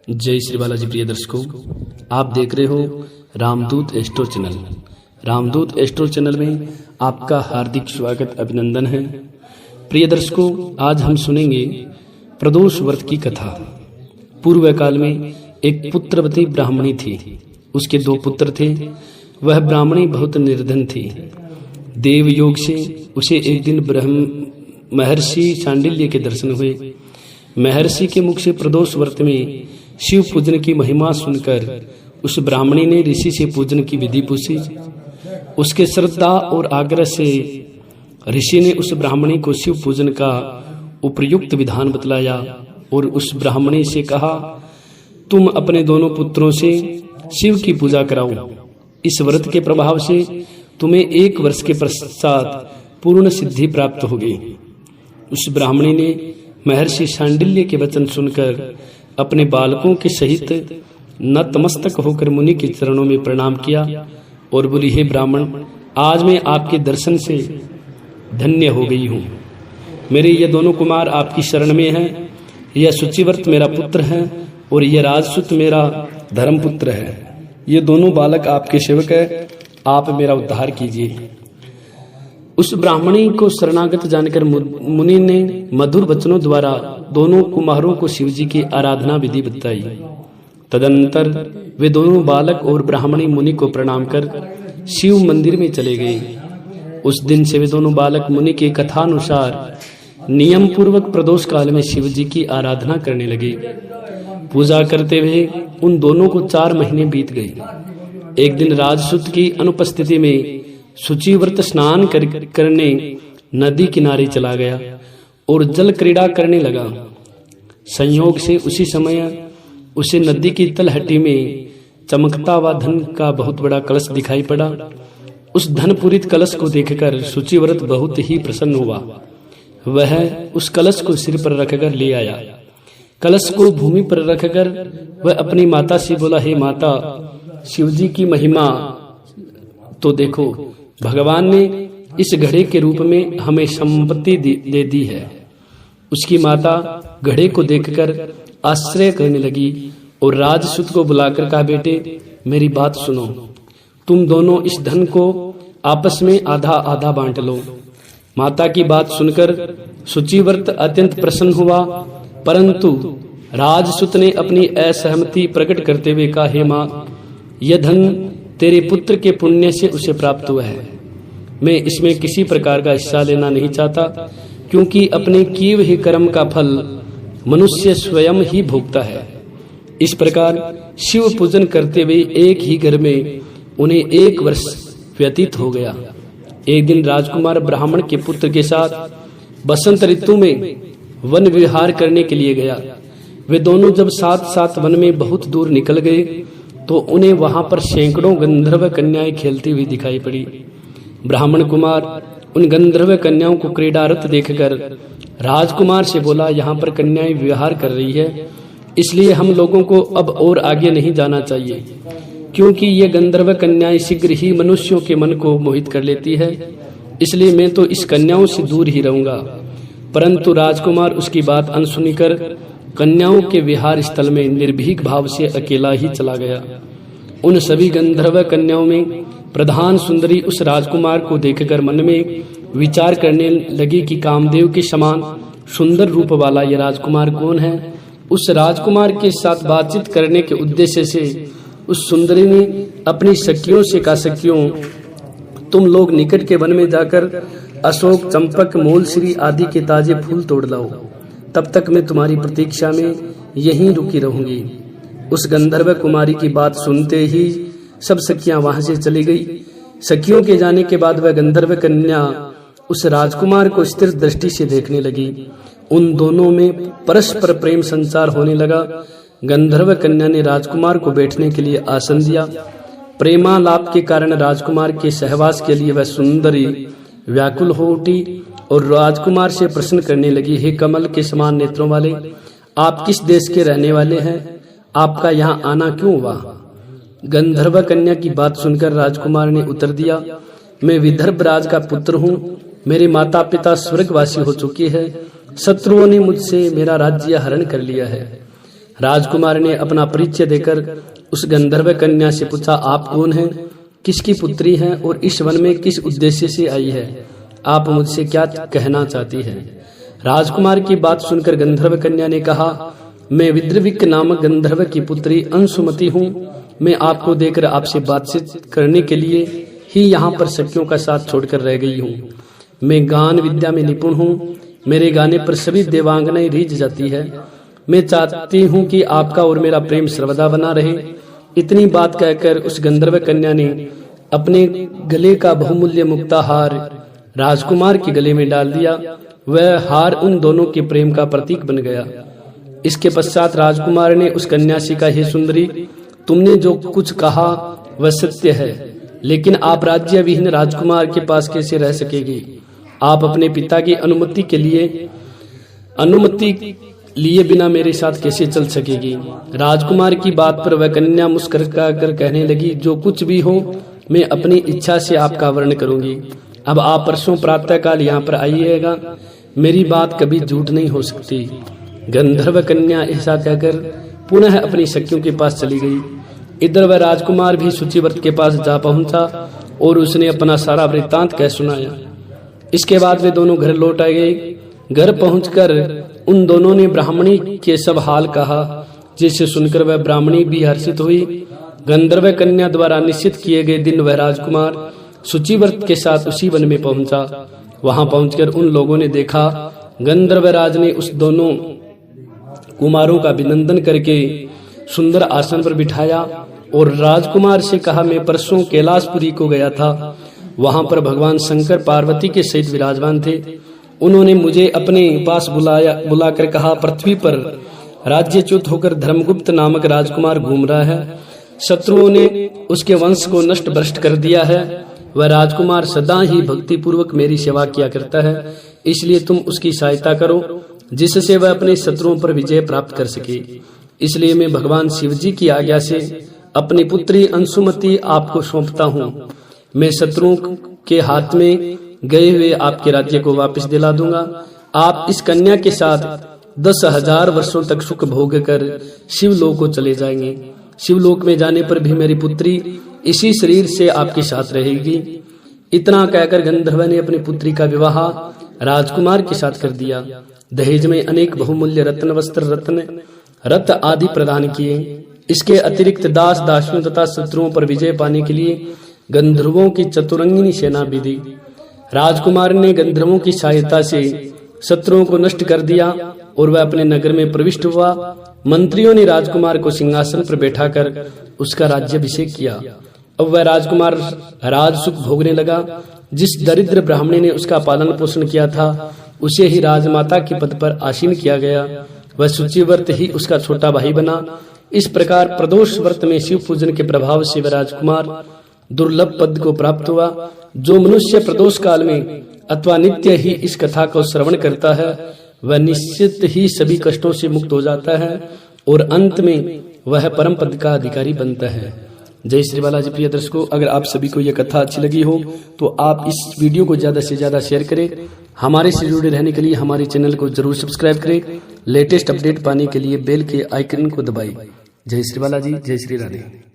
जय श्री बालाजी। प्रिय दर्शकों, आप देख रहे हो रामदूत एस्ट्रो चैनल। रामदूत एस्ट्रो चैनल में आपका हार्दिक स्वागत अभिनंदन है। प्रिय दर्शकों, आज हम सुनेंगे प्रदोष व्रत की कथा। पूर्व काल में एक पुत्रवती ब्राह्मणी थी। उसके 2 पुत्र थे। वह ब्राह्मणी बहुत निर्धन थी। देव योग से उसे एक दिन महर्षि शांडिल्य के दर्शन हुए। महर्षि के मुख से प्रदोष व्रत में शिव पूजन की महिमा सुनकर उस ब्राह्मणी ने ऋषि से पूजन की विधि पूछी। उसके श्रद्धा और आग्रह से ऋषि ने उस ब्राह्मणी को शिव पूजन का उपयुक्त विधान बतलाया और उस ब्राह्मणी से कहा, तुम अपने दोनों पुत्रों से शिव की पूजा कराओ। इस व्रत के प्रभाव से तुम्हें 1 वर्ष के पश्चात पूर्ण सिद्धि प्राप्त होगी। उस ब्राह्मणी ने महर्षि शांडिल्य के वचन सुनकर अपने बालकों के सहित नतमस्तक होकर मुनि के चरणों में प्रणाम किया और बोली, हे ब्राह्मण, आज मैं आपके दर्शन से धन्य हो गई हूँ। मेरे ये दोनों कुमार आपकी शरण में हैं। यह शुचिव्रत मेरा पुत्र है और यह राजसुत मेरा धर्मपुत्र है। ये दोनों बालक आपके सेवक है। आप मेरा उद्धार कीजिए। उस ब्राह्मणी को शरणागत जानकर मुनि ने मधुर वचनों द्वारा दोनों कुमारों को शिवजी की आराधना विधि बताई। तदनंतर वे दोनों बालक और ब्राह्मणी मुनि को प्रणाम कर शिव मंदिर में चले गए। उस दिन से वे दोनों बालक मुनि के कथानुसार नियम पूर्वक प्रदोष काल में शिवजी की आराधना करने लगे। पूजा करते हुए उन दोनों को 4 महीने बीत गए। एक दिन राजसूत की अनुपस्थिति में शुचिव्रत स्नान करने नदी किनारे चला गया और जल क्रीड़ा करने लगा। संयोग से उसी समय उसे नदी की तलहटी में चमकता हुआ धन का बहुत बड़ा कलश दिखाई पड़ा। उस धन पूरित कलश को देखकर शुचिव्रत बहुत ही प्रसन्न हुआ। वह उस कलश को सिर पर रखकर ले आया। कलश को भूमि पर रखकर वह अपनी माता से बोला, हे माता, शिवजी की महिमा तो देखो। भगवान ने इस घड़े के रूप में हमें संपत्ति दे दी है। उसकी माता घड़े को देखकर आश्चर्य करने लगी और राजसूत को बुलाकर कहा, बेटे, मेरी बात सुनो। तुम दोनों इस धन को आपस में आधा आधा बांट लो। माता की बात सुनकर शुचिव्रत अत्यंत प्रसन्न हुआ, परंतु राजसूत ने अपनी असहमति प्रकट करते हुए कहा, हे माँ, यह धन तेरे पुत्र के पुण्य से उसे प्राप्त हुआ है। मैं इसमें किसी प्रकार का हिस्सा लेना नहीं चाहता, क्योंकि अपने किए हुए कर्म का फल मनुष्य स्वयं ही भोगता है। इस प्रकार शिव पूजन करते हुए एक ही घर में उन्हें 1 वर्ष व्यतीत हो गया। एक दिन राजकुमार ब्राह्मण के पुत्र के साथ बसंत ऋतु में वन विहार करने के लिए गया। वे दोनों जब साथ साथ वन में बहुत दूर निकल गए तो उन्हें वहां पर सैकड़ों गंधर्व कन्याएं खेलती हुई दिखाई पड़ी। ब्राह्मण कुमार उन गंधर्व कन्याओं को क्रीडारत देखकर राजकुमार से बोला, यहाँ पर कन्याएं विहार कर रही है, इसलिए हम लोगों को अब और आगे नहीं जाना चाहिए, क्योंकि ये गंधर्व कन्याएं शीघ्र ही मनुष्यों के मन को मोहित कर लेती है। इसलिए मैं तो इस कन्याओं से दूर ही रहूंगा। परंतु राजकुमार उसकी बात अनसुनी कर कन्याओं के विहार स्थल में निर्भीक भाव से अकेला ही चला गया। उन सभी गंधर्व कन्याओं में प्रधान सुंदरी उस राजकुमार को देखकर मन में विचार करने लगी कि कामदेव के समान सुंदर रूप वाला यह राजकुमार कौन है। उस राजकुमार के साथ बातचीत करने के उद्देश्य से उस सुंदरी ने अपनी सखियों से कहा, सखियों, तुम लोग निकट के वन में जाकर अशोक, चंपक, मूलश्री आदि के ताजे फूल तोड़ लाओ। तब तक मैं तुम्हारी प्रतीक्षा में यहीं रुकी रहूंगी। उस गंधर्व कुमारी की बात सुनते ही सब सखियां वहां से चली गई। सखियों के जाने के बाद वह गंधर्व कन्या उस राजकुमार को स्थिर दृष्टि से देखने लगी। उन दोनों में परस्पर प्रेम संचार होने लगा। गंधर्व कन्या ने राजकुमार को बैठने के लिए आसन दिया। प्रेमालाप के कारण राजकुमार के सहवास के लिए वह सुंदरी व्याकुल हो उठी और राजकुमार से प्रश्न करने लगी, हे कमल के समान नेत्रों वाले, आप किस देश के रहने वाले हैं? आपका यहाँ आना क्यों हुआ? गंधर्व कन्या की बात सुनकर राजकुमार ने उत्तर दिया, मैं विदर्भ राज का पुत्र हूँ। मेरे माता पिता स्वर्गवासी हो चुके हैं। शत्रुओं ने मुझसे मेरा राज्य हरण कर लिया है। राजकुमार ने अपना परिचय देकर उस गंधर्व कन्या से पूछा, आप कौन हैं, किसकी पुत्री हैं और इस वन में किस उद्देश्य से आई है? आप मुझसे क्या कहना चाहती हैं? राजकुमार की बात सुनकर गंधर्व कन्या ने कहा, मैं विद्रविक नामक गंधर्व की पुत्री अंशुमति हूँ। मैं आपको देखकर आपसे बातचीत करने के लिए ही यहाँ पर सखियों का साथ छोड़कर रह गई हूँ। मैं गान विद्या में निपुण हूँ। मेरे गाने पर सभी देवांगनाएं रीझ जाती है। मैं चाहती हूँ कि आपका और मेरा प्रेम सर्वदा बना रहे। इतनी बात कहकर उस गंधर्व कन्या ने अपने गले का बहुमूल्य मुक्ता हार राजकुमार के गले में डाल दिया। वह हार उन दोनों के प्रेम का प्रतीक बन गया। इसके पश्चात राजकुमार ने उस कन्या से कहा, हे सुंदरी, तुमने जो कुछ कहा वह सत्य है, लेकिन आप राज्य विहीन राजकुमार के पास कैसे रह सकेगी? आप अपने पिता की अनुमति लिए बिना मेरे साथ कैसे चल सकेगी? राजकुमार की बात पर वह कन्या मुस्कुराकर कहने लगी, जो कुछ भी हो मैं अपनी इच्छा से आपका वर्ण करूंगी। अब आप परसों प्रातःकाल यहाँ पर आइएगा। मेरी बात कभी झूठ नहीं हो सकती। गंधर्व कन्या ऐसा कहकर पुनः अपनी सखियों के पास चली गई। इधर वह राजकुमार भी शुचिव्रत के पास जा पहुंचा और उसने अपना सारा वृत्तांत कह सुनाया। इसके बाद वे दोनों घर लौट आए गए। घर पहुंचकर उन दोनों ने ब्राह्मणी के सब हाल कहा, जिसे सुनकर वह ब्राह्मणी भी हर्षित हुई। गंधर्व कन्या द्वारा निश्चित किए गए दिन वह राजकुमार शुचिव्रत के साथ उसी वन में पहुंचा। वहां पहुंचकर उन लोगों ने देखा, गंधर्वराज ने उस दोनों कुमारों का अभिनंदन करके सुंदर आसन पर बिठाया और राजकुमार से कहा, मैं परसों कैलाशपुरी को गया था। वहां पर भगवान शंकर पार्वती के सहित विराजमान थे। उन्होंने मुझे अपने पास बुलाकर कहा, पृथ्वी पर राज्यच्युत होकर धर्मगुप्त नामक राजकुमार घूम रहा है। शत्रुओं ने उसके वंश को नष्ट भ्रष्ट कर दिया है। वह राजकुमार सदा ही भक्ति पूर्वक मेरी सेवा किया करता है, इसलिए तुम उसकी सहायता करो, जिससे वह अपने शत्रुओं पर विजय प्राप्त कर सके। इसलिए मैं भगवान शिव जी की आज्ञा से अपनी पुत्री अंशुमति आपको सौंपता हूँ। मैं शत्रुओं के हाथ में गए हुए आपके राज्य को वापस दिला दूंगा। आप इस कन्या के साथ 10,000 वर्षों तक सुख भोग कर शिवलोक को चले जाएंगे। शिवलोक में जाने पर भी मेरी पुत्री इसी शरीर से आपके साथ रहेगी। इतना कहकर गंधर्व ने अपनी पुत्री का विवाह राजकुमार के साथ कर दिया। दहेज में अनेक बहुमूल्य रत्न, वस्त्र, रथ आदि प्रदान किए। इसके अतिरिक्त दास दासियों तथा शत्रुओं पर विजय पाने के लिए गंधर्वों की चतुरंगिनी सेना भी दी। राजकुमार ने गंधर्वों की सहायता से शत्रुओं को नष्ट कर दिया और वह अपने नगर में प्रविष्ट हुआ। मंत्रियों ने राजकुमार को सिंहासन पर बैठाकर उसका राज्याभिषेक किया। अब वह राजकुमार राज सुख भोगने लगा। जिस दरिद्र ब्राह्मणी ने उसका पालन पोषण किया था, उसे ही राजमाता के पद पर आसीन किया गया। वह शुचिव्रत ही उसका छोटा भाई बना। इस प्रकार प्रदोष व्रत में शिव पूजन के प्रभाव से वह राजकुमार दुर्लभ पद को प्राप्त हुआ। जो मनुष्य प्रदोष काल में अथवा नित्य ही इस कथा को श्रवण करता है, वह निश्चित ही सभी कष्टों से मुक्त हो जाता है और अंत में वह परम पद का अधिकारी बनता है। जय श्री बालाजी। प्रिय दर्शकों, अगर आप सभी को यह कथा अच्छी लगी हो तो आप इस वीडियो को ज्यादा से ज्यादा शेयर करें। हमारे से जुड़े रहने के लिए हमारे चैनल को जरूर सब्सक्राइब करें। लेटेस्ट अपडेट पाने के लिए बेल के आइकन को दबाएं। जय श्री बालाजी, जय श्री राधे।